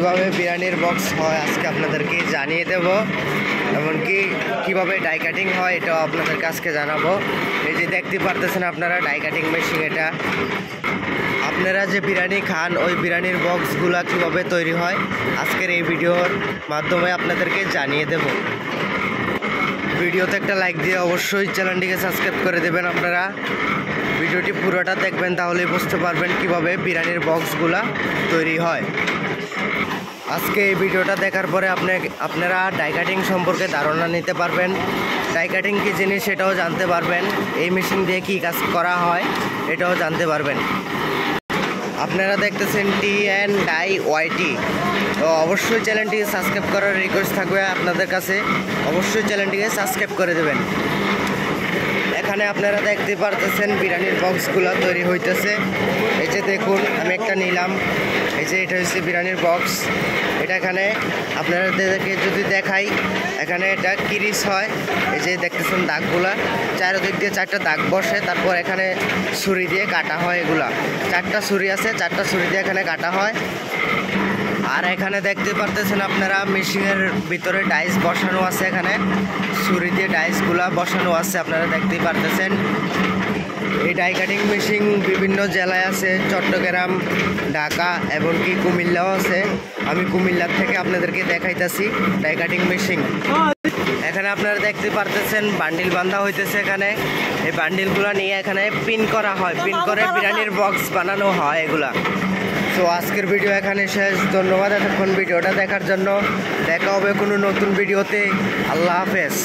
কিভাবে বিরিয়ানির বক্স হয় আজকে আপনাদেরকে জানিয়ে দেব, এমনকি কিভাবে ডাই কাটিং হয় এটাও আপনাদেরকে আজকে জানাবো। এই যে দেখতে পারতেছেন আপনারা ডাই কাটিং মেশিন, এটা আপনারা যে বিরিয়ানি খান ওই বিরিয়ানির বক্সগুলো কিভাবে তৈরি হয় আজকের এই ভিডিওর মাধ্যমে আপনাদেরকে জানিয়ে দেব। ভিডিওতে একটা লাইক দিয়ে অবশ্যই চ্যানেলটিকে সাবস্ক্রাইব করে দেবেন। আপনারা ভিডিওটি পুরোটা দেখবেন, তাহলেই বুঝতে পারবেন কিভাবে বিরিয়ানির বক্সগুলা তৈরি হয়। আজকে এই ভিডিওটা দেখার পরে আপনারা ডাই কাটিং সম্পর্কে ধারণা নিতে পারবেন। ডাই কাটিং কী জিনিস সেটাও জানতে পারবেন, এই মেশিন দিয়ে কী কাজ করা হয় এটাও জানতে পারবেন। আপনারা দেখতেছেন TN ডাই ওয়াইটি, তো অবশ্যই চ্যানেলটিকে সাবস্ক্রাইব করার রিকোয়েস্ট থাকবে আপনাদের কাছে, অবশ্যই চ্যানেলটিকে সাবস্ক্রাইব করে দেবেন। এখানে আপনারা দেখতে পারতেছেন বিরিয়ানির বক্সগুলো তৈরি হইতেছে। এই যে দেখুন, আমি একটা নিলাম, এই যে এটা হচ্ছে বিরিয়ানির বক্স। এটা এখানে আপনাদেরকে যদি দেখাই, এখানে এটা কিরিস হয়। এই যে দেখতেছেন দাগগুলা, চারদিক দিয়ে 4টা দাগ বসে, তারপর এখানে ছুরি দিয়ে কাটা হয়। এগুলা 4টা ছুরি আছে, 4টা ছুরি দিয়ে এখানে কাটা হয়। আর এখানে দেখতে পারতেছেন আপনারা মেশিনের ভিতরে ডাইস বসানো আছে, এখানে ছুরি দিয়ে ডাইসগুলা বসানো আছে, আপনারা দেখতেই পারতেছেন। এই ডাই কাটিং মেশিন বিভিন্ন জেলায় আছে, চট্টগ্রাম, ঢাকা, এমনকি কুমিল্লাও আছে। আমি কুমিল্লার থেকে আপনাদেরকে দেখাইতেছি ডাই কাটিং মেশিন। এখানে আপনারা দেখতে পারতেছেন বান্ডিল বান্ধা হইতেছে। এখানে এই বান্ডিলগুলো নিয়ে এখানে পিন করা হয়, পিন করে বিরিয়ানির বক্স বানানো হয় এগুলা। তো আজকের ভিডিও এখানে শেষ। ধন্যবাদ এতক্ষণ ভিডিওটা দেখার জন্য। দেখা হবে কোনো নতুন ভিডিওতে। আল্লাহ হাফেজ।